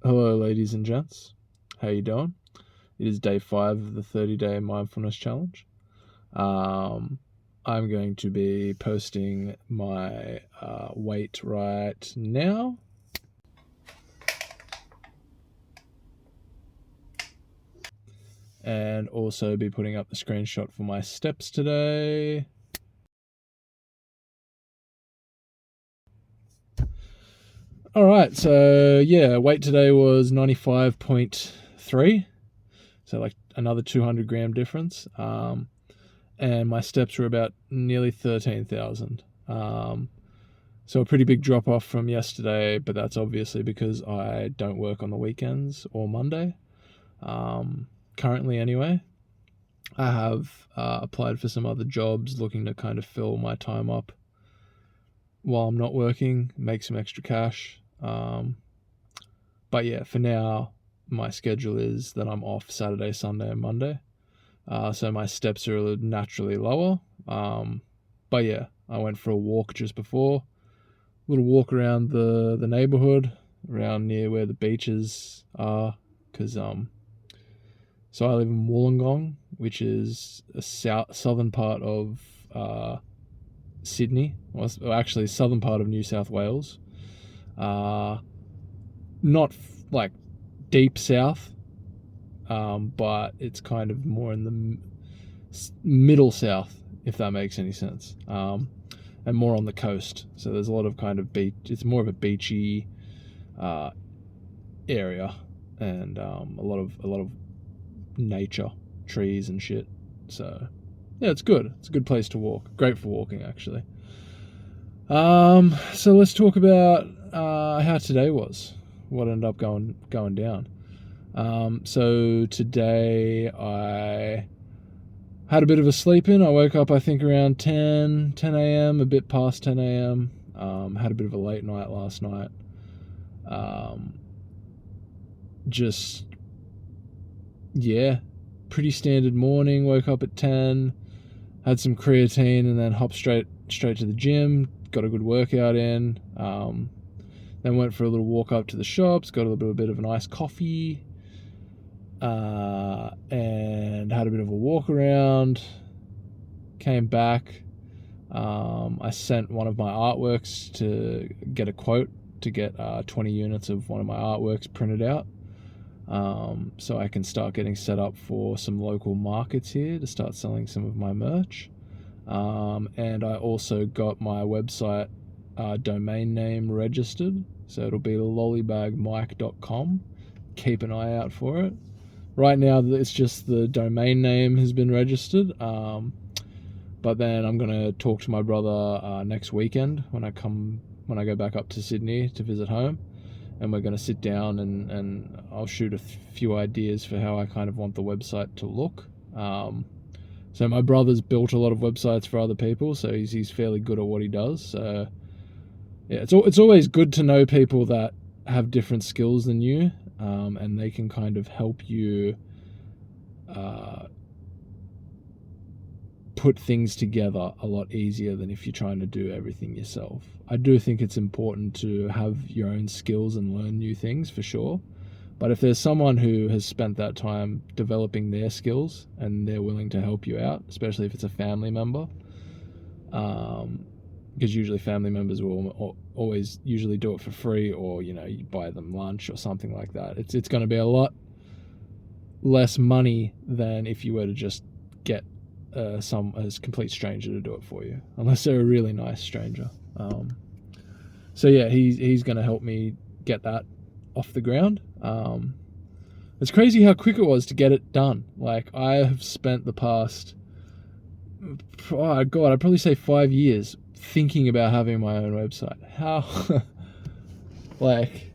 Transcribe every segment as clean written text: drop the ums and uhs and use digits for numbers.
Hello, ladies and gents. How you doing? It is day 5 of the 30-day mindfulness challenge. Um, I'm going to be posting my weight right now, and also be putting up the screenshot for my steps today. All right, so yeah, weight today was 95.3, so like another 200 gram difference. And my steps were about nearly 13,000. So a pretty big drop off from yesterday, but that's obviously because I don't work on the weekends or Monday. Currently, anyway, I have applied for some other jobs, looking to kind of fill my time up while I'm not working, make some extra cash. But yeah, for now, my schedule is that I'm off Saturday, Sunday, and Monday. So my steps are naturally lower. But yeah, I went for a walk just before. A little walk around the neighborhood, around near where the beaches are, because so I live in Wollongong, which is a southern part of Sydney, or actually southern part of New South Wales. Not like deep south, but it's kind of more in the middle south, if that makes any sense. And more on the coast, so there's a lot of kind of beach. It's more of a beachy area, and a lot of nature, trees and shit. So yeah, it's good. It's a good place to walk. Great for walking, actually. So let's talk about how today was. What ended up going down. So today I had a bit of a sleep in. I woke up, I think, around 10 a.m., a bit past 10 a.m. Had a bit of a late night last night. Just, yeah, pretty standard morning. Woke up at 10, had some creatine, and then hopped straight to the gym. Got a good workout in. Then went for a little walk up to the shops, got a little bit of an iced coffee, and had a bit of a walk around. Came back. I sent one of my artworks to get a quote to get 20 units of one of my artworks printed out, so I can start getting set up for some local markets here to start selling some of my merch. And I also got my website domain name registered, so it'll be lollybagmike.com. Keep an eye out for it. Right now, it's just the domain name has been registered, but then I'm gonna talk to my brother next weekend when I go back up to Sydney to visit home, and we're gonna sit down and I'll shoot a few ideas for how I kind of want the website to look. So my brother's built a lot of websites for other people, so he's fairly good at what he does. So yeah, it's always good to know people that have different skills than you, and they can kind of help you put things together a lot easier than if you're trying to do everything yourself. I do think it's important to have your own skills and learn new things, for sure. But if there's someone who has spent that time developing their skills and they're willing to help you out, especially if it's a family member, because usually family members will always usually do it for free, or you buy them lunch or something like that. It's going to be a lot less money than if you were to just get a complete stranger to do it for you, unless they're a really nice stranger. So yeah, he's going to help me get that off the ground. It's crazy how quick it was to get it done. Like, I have spent the past, oh god, I'd probably say 5 years thinking about having my own website. How like,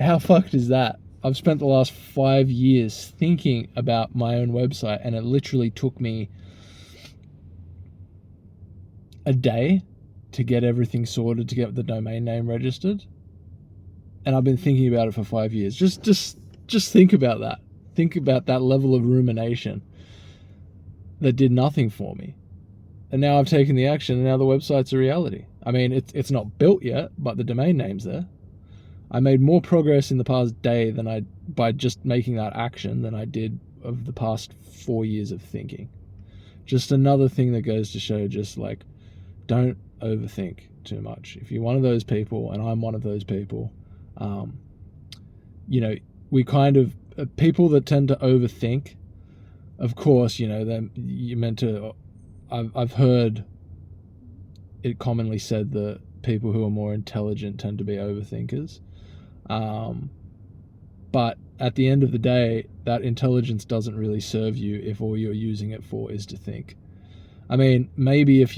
how fucked is that? I've spent the last 5 years thinking about my own website, and it literally took me a day to get everything sorted, to get the domain name registered. And I've been thinking about it for 5 years. Just think about that. Think about that level of rumination that did nothing for me. And now I've taken the action, and now the website's a reality. I mean, it's not built yet, but the domain name's there. I made more progress in the past day by just making that action than I did of the past 4 years of thinking. Just another thing that goes to show, just like, don't overthink too much. If you're one of those people, and I'm one of those people, we kind of, people that tend to overthink, of course, you're meant to, I've heard it commonly said that people who are more intelligent tend to be overthinkers. But at the end of the day, that intelligence doesn't really serve you if all you're using it for is to think. I mean, maybe if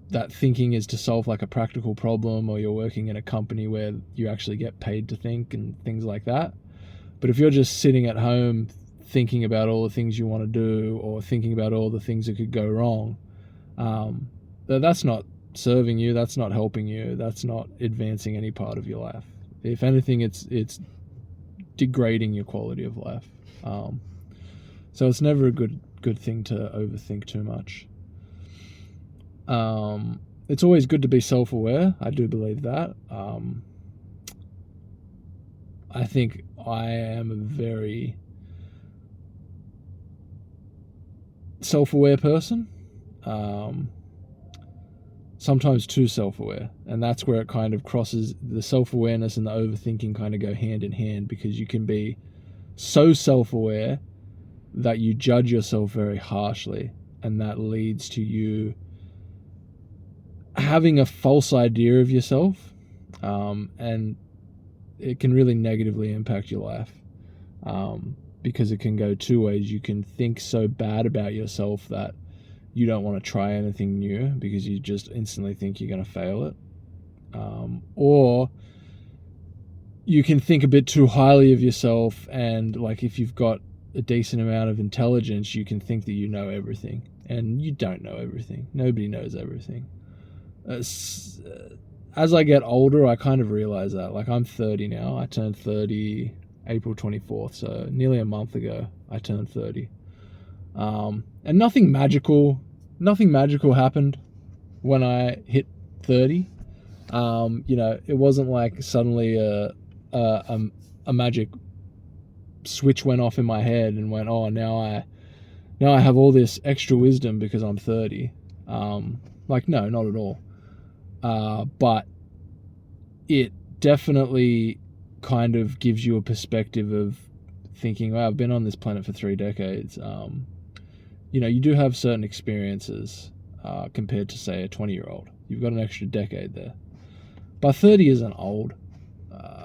that thinking is to solve like a practical problem, or you're working in a company where you actually get paid to think and things like that. But if you're just sitting at home thinking about all the things you want to do, or thinking about all the things that could go wrong, that's not serving you, that's not helping you, that's not advancing any part of your life. If anything, it's degrading your quality of life. So it's never a good thing to overthink too much. It's always good to be self-aware. I do believe that. I think I am a very self-aware person. Sometimes too self-aware, and that's where it kind of crosses. The self-awareness and the overthinking kind of go hand in hand, because you can be so self-aware that you judge yourself very harshly, and that leads to you having a false idea of yourself, and it can really negatively impact your life, because it can go two ways. You can think so bad about yourself that you don't want to try anything new because you just instantly think you're going to fail it. Or you can think a bit too highly of yourself, and like, if you've got a decent amount of intelligence, you can think that you know everything, and you don't know everything. Nobody knows everything. As I get older, I kind of realize that. Like, I'm 30 now. I turned 30 April 24th, so nearly a month ago I turned 30. And nothing magical happened when I hit 30. It wasn't like suddenly a magic switch went off in my head and went, oh, now I have all this extra wisdom because I'm 30. No, not at all. But it definitely kind of gives you a perspective of thinking, wow, I've been on this planet for 3 decades. You do have certain experiences compared to, say, a 20-year-old. You've got an extra decade there. But 30 isn't old.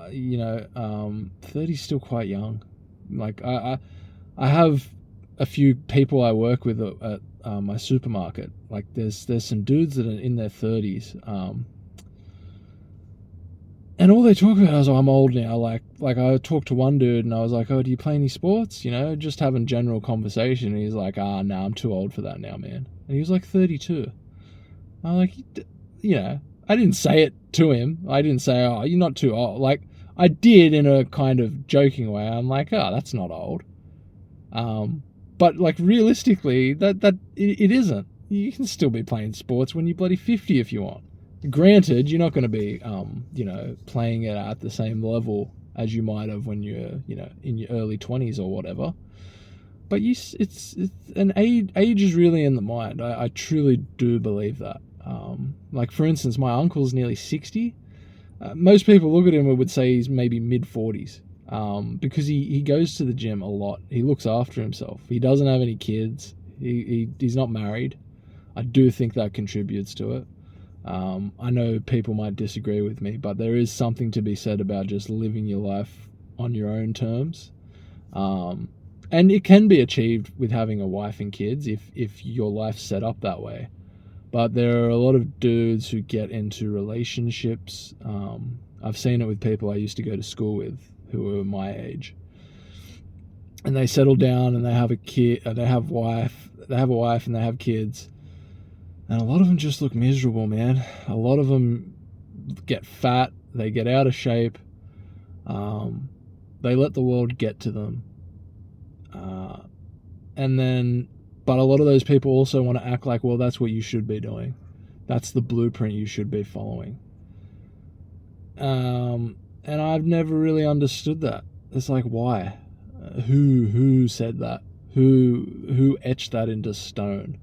30 is still quite young. Like, I have a few people I work with at my supermarket. Like, there's some dudes that are in their 30s. And all they talk about is, oh, I'm old now. Like I talked to one dude and I was like, oh, do you play any sports? Just having general conversation. And he's like, nah, I'm too old for that now, man. And he was like 32. I'm like, I didn't say it to him. I didn't say, oh, you're not too old. Like, I did in a kind of joking way. I'm like, oh, that's not old. But like, realistically, that it isn't. You can still be playing sports when you're bloody 50 if you want. Granted, you're not going to be, playing it at the same level as you might have when you're, in your early 20s or whatever. But it's an age is really in the mind. I truly do believe that. Like, for instance, my uncle's nearly 60. Most people look at him and would say he's maybe mid-40s, because he goes to the gym a lot. He looks after himself. He doesn't have any kids. He's not married. I do think that contributes to it. I know people might disagree with me, but there is something to be said about just living your life on your own terms. And it can be achieved with having a wife and kids if your life's set up that way. But there are a lot of dudes who get into relationships. I've seen it with people I used to go to school with who were my age. And they settle down and they have a kid, they have a wife and they have kids. And a lot of them just look miserable, man. A lot of them get fat. They get out of shape. They let the world get to them. But a lot of those people also want to act like, well, that's what you should be doing. That's the blueprint you should be following. And I've never really understood that. It's like, why? Who said that? Who etched that into stone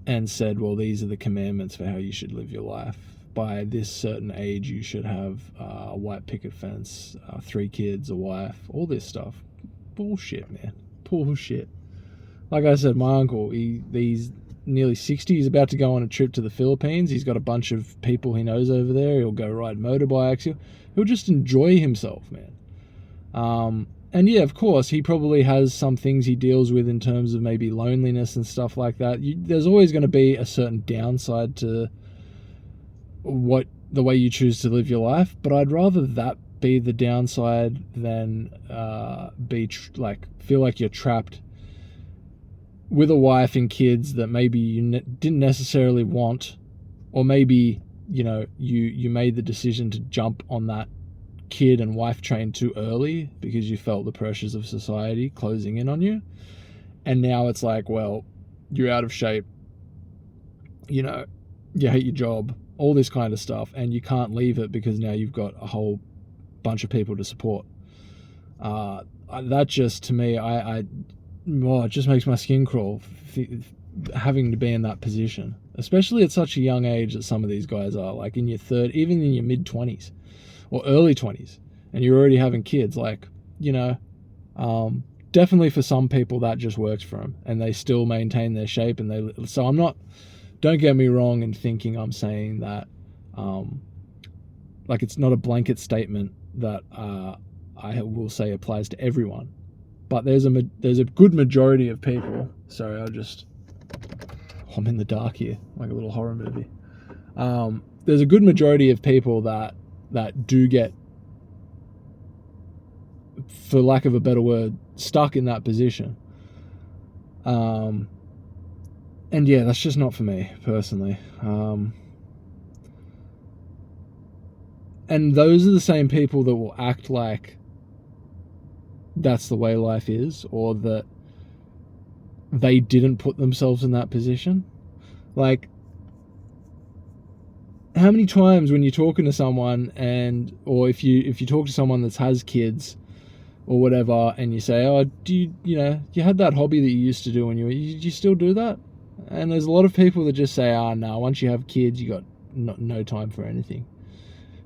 and said, well, these are the commandments for how you should live your life. By this certain age, you should have a white picket fence, 3 kids, a wife, all this stuff. Bullshit, man. Bullshit. Like I said, my uncle, he's nearly 60. He's about to go on a trip to the Philippines. He's got a bunch of people he knows over there. He'll go ride motorbikes. He'll just enjoy himself, man. And yeah, of course, he probably has some things he deals with in terms of maybe loneliness and stuff like that. There's always going to be a certain downside to the way you choose to live your life, but I'd rather that be the downside than feel like you're trapped with a wife and kids that maybe you didn't necessarily want, or maybe you made the decision to jump on that kid and wife train too early because you felt the pressures of society closing in on you, and now it's like, well, you're out of shape, you hate your job, all this kind of stuff, and you can't leave it because now you've got a whole bunch of people to support. That just, to me, it just makes my skin crawl, having to be in that position, especially at such a young age that some of these guys are, like in your even in your mid-20s or early 20s, and you're already having kids. Like, definitely for some people that just works for them, and they still maintain their shape, and so I'm not, don't get me wrong in thinking I'm saying that, like, it's not a blanket statement that I will say applies to everyone, but there's a good majority of people. Sorry, I'm in the dark here, like a little horror movie. There's a good majority of people that do get, for lack of a better word, stuck in that position. And yeah, that's just not for me personally. And those are the same people that will act like that's the way life is, or that they didn't put themselves in that position. Like, how many times when you're talking to someone, or if you talk to someone that has kids or whatever, and you say, oh, do you had that hobby that you used to do when do you still do that? And there's a lot of people that just say, no, once you have kids, you got no time for anything.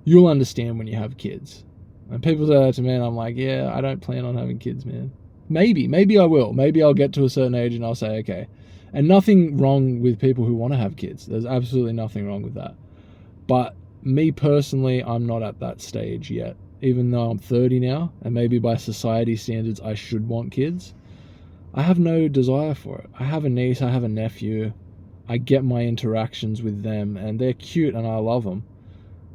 You'll understand when you have kids. And people say that to me, and I'm like, yeah, I don't plan on having kids, man. Maybe I will. Maybe I'll get to a certain age and I'll say, okay. And nothing wrong with people who want to have kids. There's absolutely nothing wrong with that. But me personally, I'm not at that stage yet. Even though I'm 30 now, and maybe by society standards I should want kids, I have no desire for it. I have a niece, I have a nephew. I get my interactions with them, and they're cute and I love them.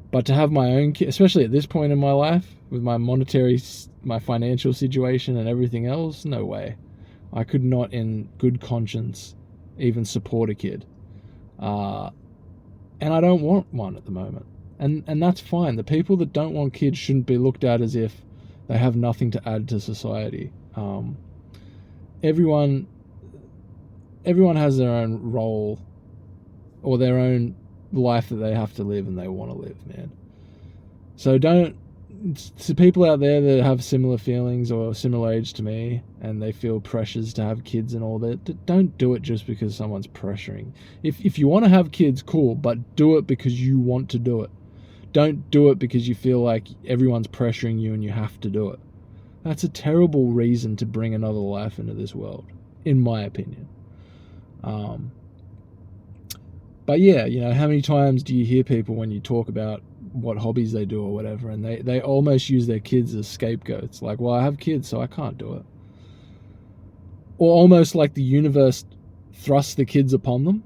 But to have my own kid, especially at this point in my life, with my financial situation and everything else, no way. I could not in good conscience even support a kid. And I don't want one at the moment. And that's fine. The people that don't want kids shouldn't be looked at as if they have nothing to add to society. Everyone has their own role or their own life that they have to live and they want to live, man. So to people out there that have similar feelings or similar age to me, and they feel pressures to have kids and all that, don't do it just because someone's pressuring. If you want to have kids, cool, but do it because you want to do it. Don't do it because you feel like everyone's pressuring you and you have to do it. That's a terrible reason to bring another life into this world, in my opinion. But yeah, how many times do you hear people when you talk about what hobbies they do or whatever, and they almost use their kids as scapegoats. Like, well, I have kids, so I can't do it. Or almost like the universe thrusts the kids upon them,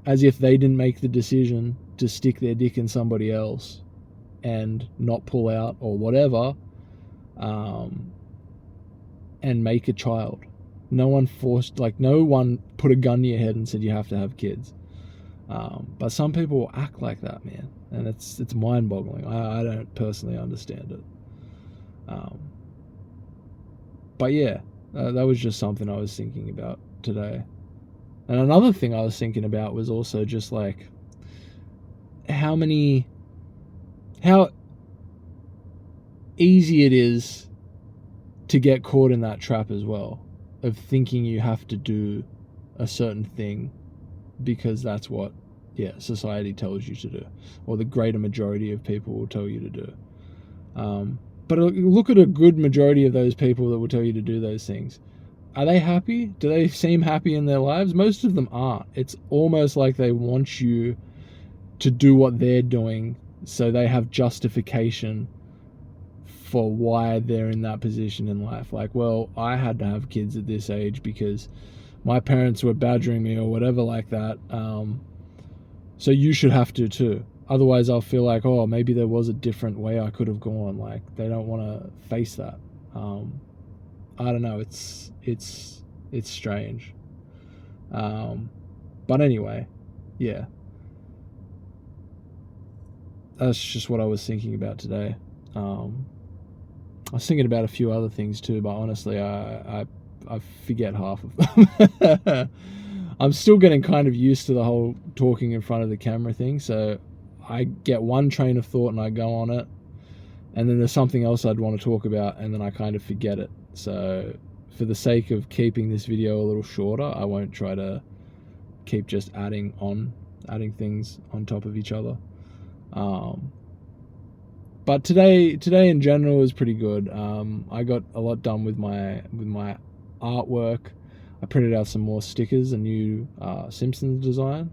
as if they didn't make the decision to stick their dick in somebody else and not pull out or whatever, and make a child. No one put a gun to your head and said you have to have kids. But some people will act like that, man, and it's mind-boggling. I don't personally understand it. But yeah, that was just something I was thinking about today. And another thing I was thinking about was also just like how many how easy it is to get caught in that trap as well, of thinking you have to do a certain thing because that's what society tells you to do, or the greater majority of people will tell you to do. But look at a good majority of those people that will tell you to do those things. Are they happy? Do they seem happy in their lives? Most of them aren't. It's almost like they want you to do what they're doing so they have justification for why they're in that position in life. Like, well, I had to have kids at this age because my parents were badgering me or whatever like that. So you should have to too. Otherwise, I'll feel like, oh, maybe there was a different way I could have gone. Like, they don't want to face that. I don't know. It's strange. But anyway, yeah. That's just what I was thinking about today. I was thinking about a few other things too, but honestly, I forget half of them. I'm still getting kind of used to the whole talking in front of the camera thing, so I get one train of thought and I go on it, and then there's something else I'd want to talk about, and then I kind of forget it. So for the sake of keeping this video a little shorter, I won't try to keep just adding things on top of each other. But today in general was pretty good. I got a lot done with my artwork. I printed out some more stickers, a new Simpsons design.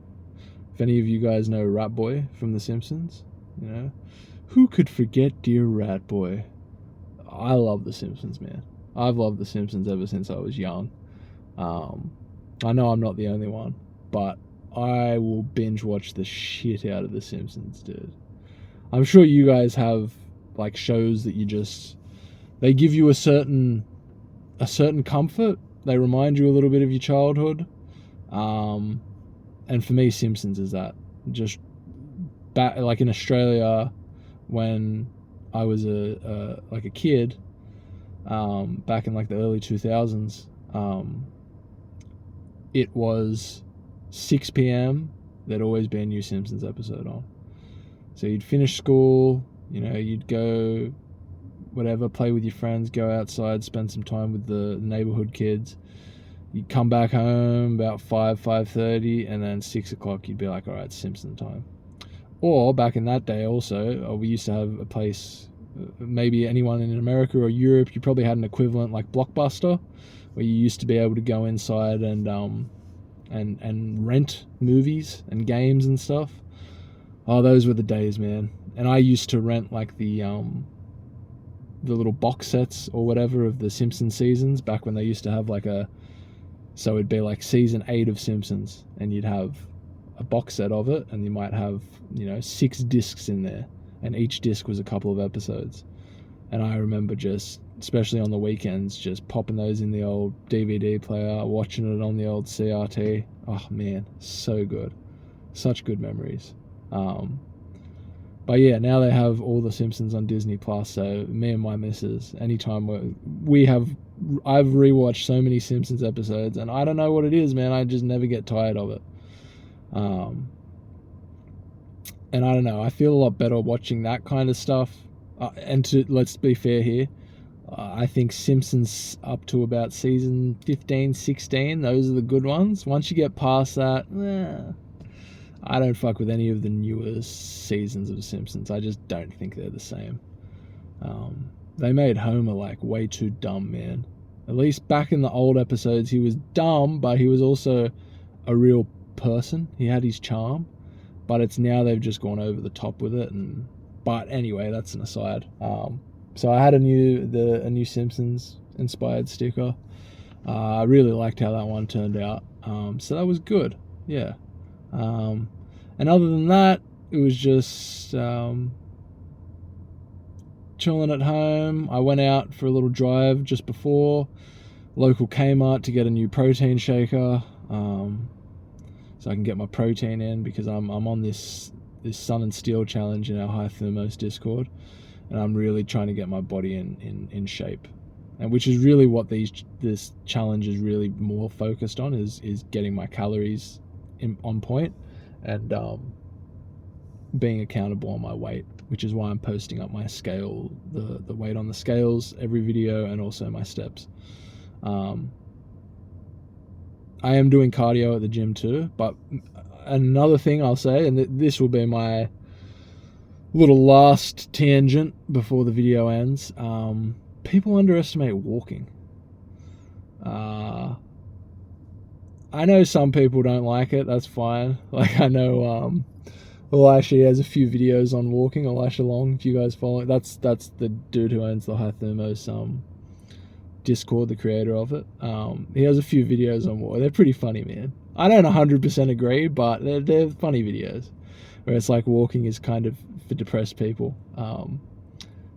If any of you guys know Rat Boy from The Simpsons, you know, who could forget dear Rat Boy? I love The Simpsons, man. I've loved The Simpsons ever since I was young. I know I'm not the only one, but I will binge watch the shit out of The Simpsons, dude. I'm sure you guys have like shows that they give you a certain comfort. They remind you a little bit of your childhood. And for me, Simpsons is that. Just back like in Australia when I was a kid, back in like the early 2000s, it was 6 p.m. There'd always be a new Simpsons episode on. So you'd finish school, you'd go, whatever, play with your friends, go outside, spend some time with the neighborhood kids. You'd come back home about 5:30, and then 6 o'clock you'd be like, all right, Simpson time. Or back in that day also, we used to have a place, maybe anyone in America or Europe, you probably had an equivalent like Blockbuster, where you used to be able to go inside and rent movies and games and stuff. Oh, those were the days, man. And I used to rent like the little box sets or whatever of the Simpsons seasons back when they used to have so it'd be like season 8 of Simpsons, and you'd have a box set of it, and you might have 6 discs in there, and each disc was a couple of episodes. And I remember just, especially on the weekends, just popping those in the old DVD player, watching it on the old CRT. Oh man, so good. Such good memories. But yeah, now they have all the Simpsons on Disney Plus. So me and my missus, anytime I've rewatched so many Simpsons episodes, and I don't know what it is, man. I just never get tired of it. And I don't know. I feel a lot better watching that kind of stuff. Let's be fair here, I think Simpsons up to about season 15, 16, those are the good ones. Once you get past that, I don't fuck with any of the newer seasons of The Simpsons. I just don't think they're the same. They made Homer way too dumb, man. At least back in the old episodes, he was dumb, but he was also a real person. He had his charm. But it's now they've just gone over the top with it. But anyway, that's an aside. So I had a new Simpsons inspired sticker. I really liked how that one turned out. So that was good. Yeah. And other than that, it was just chilling at home. I went out for a little drive just before, local Kmart, to get a new protein shaker, so I can get my protein in, because I'm on this Sun and Steel challenge in our High Thermos Discord, and I'm really trying to get my body in shape, and which is really what this challenge is really more focused on, is getting my calories on point, and being accountable on my weight, which is why I'm posting up my scale, the weight on the scales every video, and also my steps. I am doing cardio at the gym too, but another thing I'll say, and this will be my little last tangent before the video ends, people underestimate walking. I know some people don't like it, that's fine. Like, I know Elisha has a few videos on walking. Elisha Long, if you guys follow it, that's the dude who owns the High Thermos Discord, the creator of it. He has a few videos on walking. They're pretty funny, man. I don't 100% agree, but they're funny videos where it's like walking is kind of for depressed people.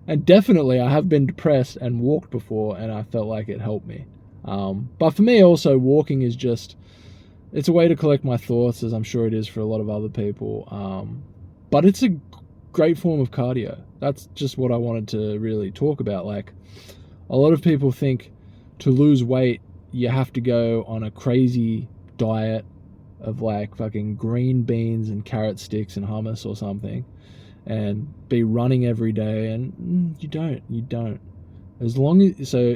And definitely I have been depressed and walked before, and I felt like it helped me. But for me also, walking is just, it's a way to collect my thoughts, as I'm sure it is for a lot of other people. But it's a great form of cardio. That's just what I wanted to really talk about. Like, a lot of people think to lose weight, you have to go on a crazy diet of like fucking green beans and carrot sticks and hummus or something, and be running every day. And you don't. As long as, so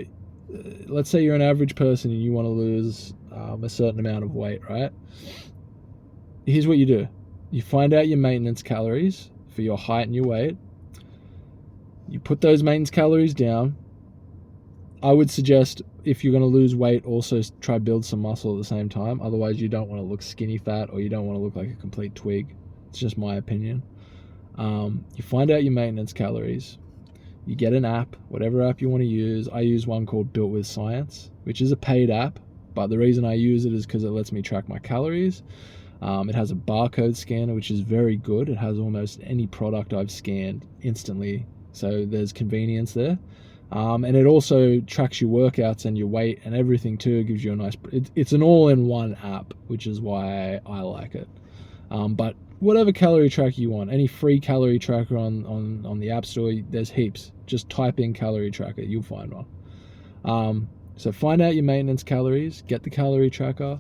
let's say you're an average person and you want to lose a certain amount of weight, right? Here's what you do. You find out your maintenance calories for your height and your weight. You put those maintenance calories down. I would suggest, if you're going to lose weight, also try build some muscle at the same time. Otherwise, you don't want to look skinny fat, or you don't want to look like a complete twig. It's just my opinion. You find out your maintenance calories. You get an app, whatever app you want to use. I use one called Built With Science, which is a paid app, but the reason I use it is because it lets me track my calories. It has a barcode scanner, which is very good. It has almost any product I've scanned instantly, so there's convenience there. And it also tracks your workouts and your weight and everything too. It gives you a nice, it's an all-in-one app, which is why I like it. But whatever calorie tracker you want, any free calorie tracker on the App Store, there's heaps. Just type in calorie tracker, you'll find one. So find out your maintenance calories, get the calorie tracker,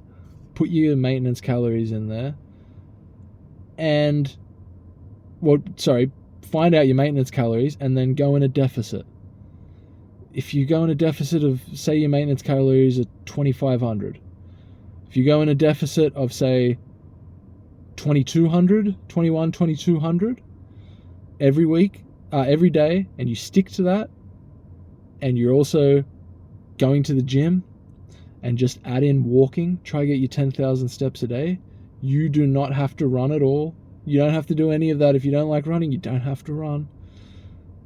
put your maintenance calories in there, and, find out your maintenance calories and then go in a deficit. If you go in a deficit of, say your maintenance calories are 2,500, if you go in a deficit of, say, 2,200 every week, every day, and you stick to that, and you're also going to the gym and just add in walking, try to get your 10,000 steps a day, you do not have to run at all. You don't have to do any of that. If you don't like running, you don't have to run.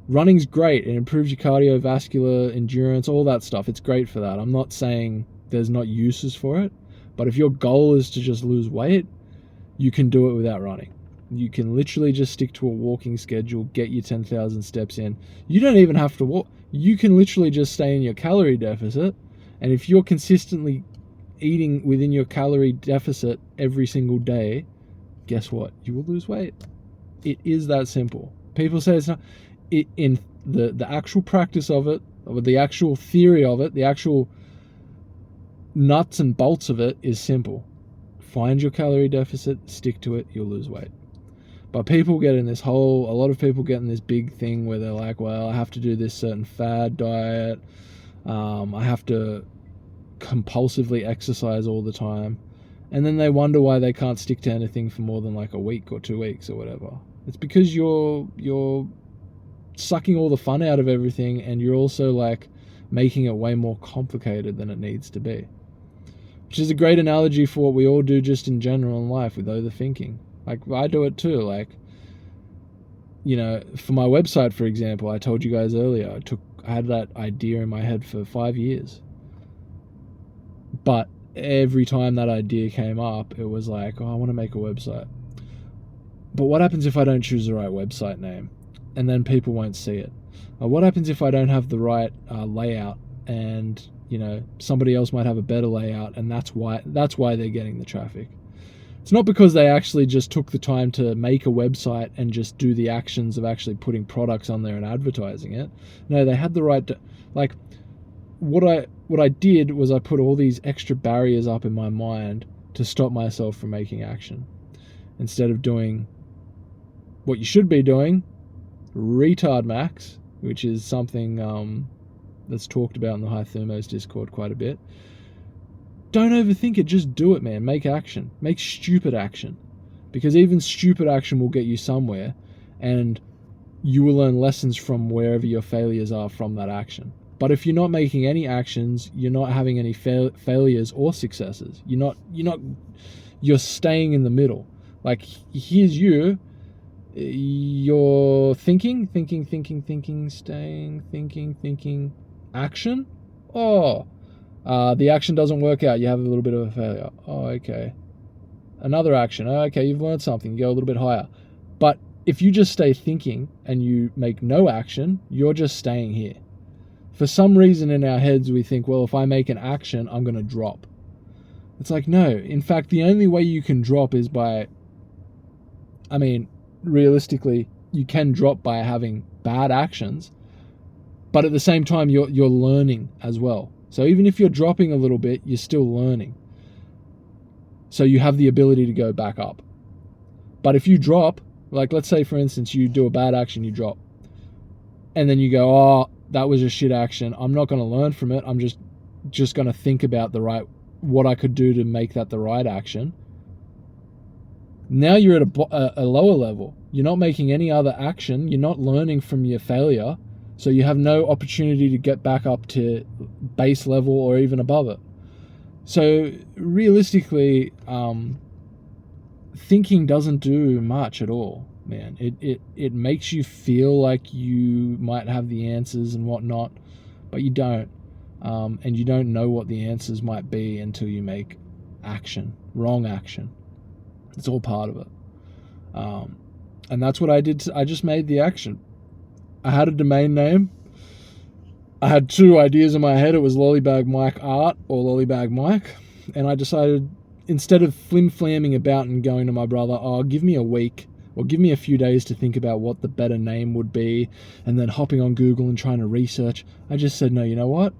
Running's great. It improves your cardiovascular endurance, all that stuff. It's great for that. I'm not saying there's not uses for it, but if your goal is to just lose weight, you can do it without running. You can literally just stick to a walking schedule, get your 10,000 steps in. You don't even have to walk. You can literally just stay in your calorie deficit, and if you're consistently eating within your calorie deficit every single day, guess what? You will lose weight. It is that simple. People say it's not. In the actual practice of it, or the actual theory of it, the actual nuts and bolts of it is simple. Find your calorie deficit, stick to it, you'll lose weight. But people get in a lot of people get in this big thing where they're like, well, I have to do this certain fad diet, I have to compulsively exercise all the time, and then they wonder why they can't stick to anything for more than like a week or 2 weeks or whatever. It's because you're sucking all the fun out of everything, and you're also like making it way more complicated than it needs to be, which is a great analogy for what we all do just in general in life with overthinking. Like, I do it too. Like, you know, for my website, for example, I told you guys earlier, I had that idea in my head for 5 years, but every time that idea came up, it was like, oh, I want to make a website, but what happens if I don't choose the right website name? And then people won't see it. What happens if I don't have the right layout, and you know, somebody else might have a better layout, and that's why they're getting the traffic? It's not because they actually just took the time to make a website and just do the actions of actually putting products on there and advertising it. No, they had the right like, what I did was I put all these extra barriers up in my mind to stop myself from making action, instead of doing what you should be doing, retard max, which is something that's talked about in the High Thermos Discord quite a bit. Don't overthink it, just do it, man. Make action. Make stupid action. Because even stupid action will get you somewhere, and you will learn lessons from wherever your failures are from that action. But if you're not making any actions, you're not having any failures or successes. You're staying in the middle. Like, here's you're thinking, staying, thinking, action. Oh, the action doesn't work out. You have a little bit of a failure. Oh, okay. Another action. Oh, okay, you've learned something. You go a little bit higher. But if you just stay thinking and you make no action, you're just staying here. For some reason in our heads, we think, well, if I make an action, I'm going to drop. It's like, no. In fact, the only way you can drop is by, realistically, you can drop by having bad actions, but at the same time, you're learning as well. So even if you're dropping a little bit, you're still learning. So you have the ability to go back up. But if you drop, like let's say for instance, you do a bad action, you drop, and then you go, oh, that was a shit action. I'm not going to learn from it. I'm just going to think about what I could do to make that the right action. Now you're at a lower level. You're not making any other action. You're not learning from your failure. So you have no opportunity to get back up to base level or even above it. So realistically, thinking doesn't do much at all, man. It makes you feel like you might have the answers and whatnot, but you don't. And you don't know what the answers might be until you make action, wrong action. It's all part of it. And that's what I did. I just made the action. I had a domain name. I had two ideas in my head. It was Lollybag Mike Art or Lollybag Mike. And I decided, instead of flim-flamming about and going to my brother, oh, give me a week or give me a few days to think about what the better name would be, and then hopping on Google and trying to research, I just said, no, you know what?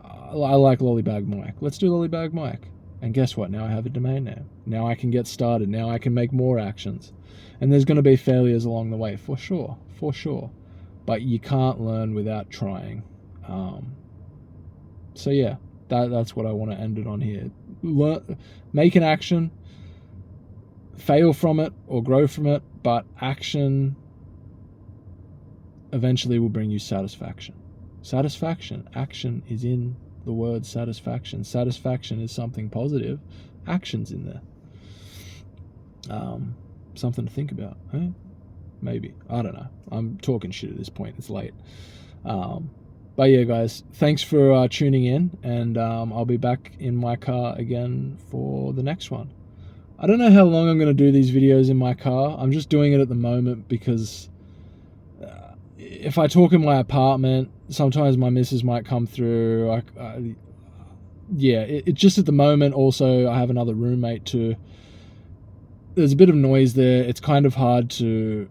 I like Lollybag Mike. Let's do Lollybag Mike. And guess what? Now I have a domain name. Now I can get started. Now I can make more actions. And there's going to be failures along the way, for sure. But you can't learn without trying. So yeah, that's what I want to end it on here. Make an action, fail from it or grow from it, but action eventually will bring you satisfaction. Action is in the word satisfaction. Satisfaction is something positive. Action's in there. Something to think about, eh? Maybe. I don't know. I'm talking shit at this point. It's late. But yeah, guys, thanks for tuning in, and I'll be back in my car again for the next one. I don't know how long I'm going to do these videos in my car. I'm just doing it at the moment because if I talk in my apartment, sometimes my missus might come through. It's just at the moment. Also, I have another roommate too. There's a bit of noise there. It's kind of hard to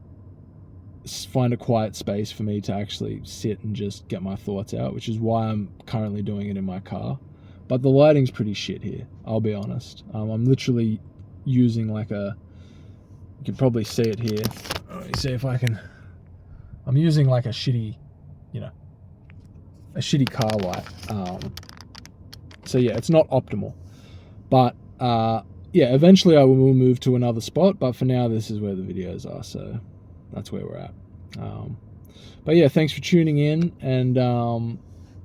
find a quiet space for me to actually sit and just get my thoughts out, which is why I'm currently doing it in my car. But the lighting's pretty shit here, I'll be honest. I'm literally using you can probably see it here. Let me see if I can. I'm using like a shitty car light. So yeah, it's not optimal. But yeah, eventually I will move to another spot, but for now this is where the videos are, so that's where we're at. But yeah, thanks for tuning in, and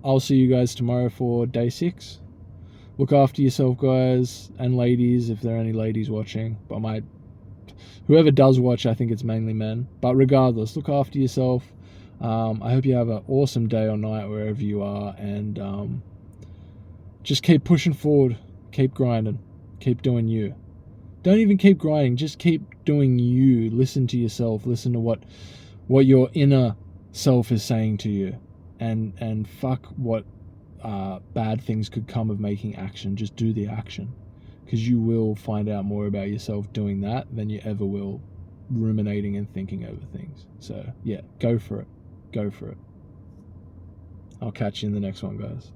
I'll see you guys tomorrow for day 6. Look after yourself, guys, and ladies, if there are any ladies watching. But whoever does watch, I think it's mainly men. But regardless, look after yourself. I hope you have an awesome day or night wherever you are, and just keep pushing forward, keep grinding, keep doing you. Don't even keep grinding, just keep doing you. Listen to yourself, listen to what your inner self is saying to you, and fuck what bad things could come of making action. Just do the action, because you will find out more about yourself doing that than you ever will ruminating and thinking over things. So yeah, go for it. I'll catch you in the next one, guys.